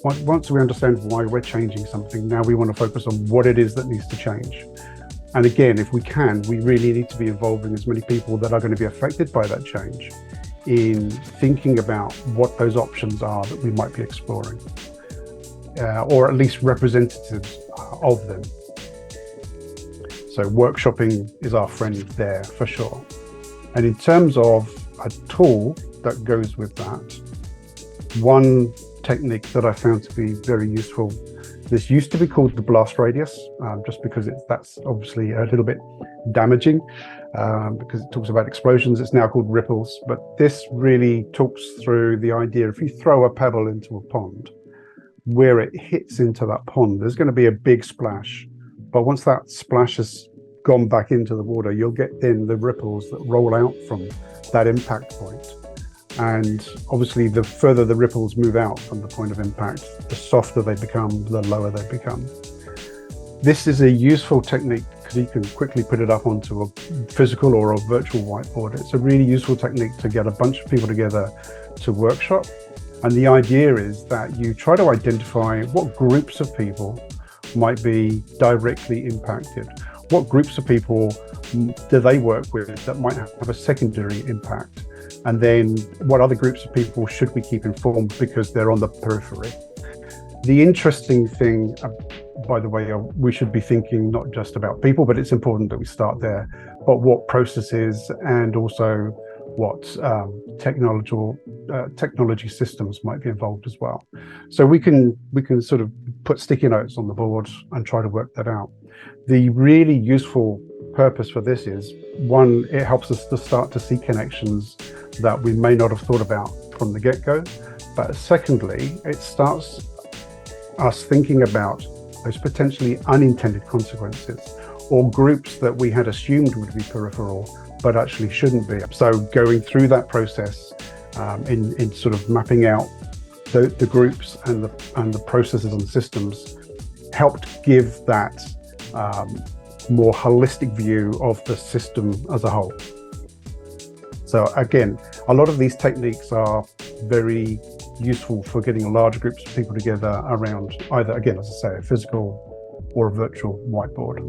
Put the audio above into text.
Once we understand why we're changing something, now we want to focus on what it is that needs to change. And again, if we can, we really need to be involving as many people that are going to be affected by that change in thinking about what those options are that we might be exploring, or at least representatives of them. So workshopping is our friend there for sure. And in terms of a tool that goes with that, one technique that I found to be very useful, this used to be called the blast radius, just because that's obviously a little bit damaging, because it talks about explosions. It's now called ripples, but this really talks through the idea, if you throw a pebble into a pond, where it hits into that pond, there's going to be a big splash. But once that splash has gone back into the water, you'll get then the ripples that roll out from that impact point. And obviously, the further the ripples move out from the point of impact, the softer they become, the lower they become. This is a useful technique because you can quickly put it up onto a physical or a virtual whiteboard. It's a really useful technique to get a bunch of people together to workshop. And the idea is that you try to identify what groups of people might be directly impacted. What groups of people do they work with that might have a secondary impact? And then what other groups of people should we keep informed because they're on the periphery? The interesting thing, by the way, we should be thinking not just about people, but it's important that we start there, but what processes and also what technology systems might be involved as well. So we can sort of put sticky notes on the board and try to work that out. The really useful purpose for this is, one, it helps us to start to see connections that we may not have thought about from the get-go. But secondly, it starts us thinking about those potentially unintended consequences or groups that we had assumed would be peripheral but actually shouldn't be. So going through that process in sort of mapping out the groups and the processes and systems helped give that more holistic view of the system as a whole. So again, a lot of these techniques are very useful for getting large groups of people together around either, again, as I say, a physical or a virtual whiteboard.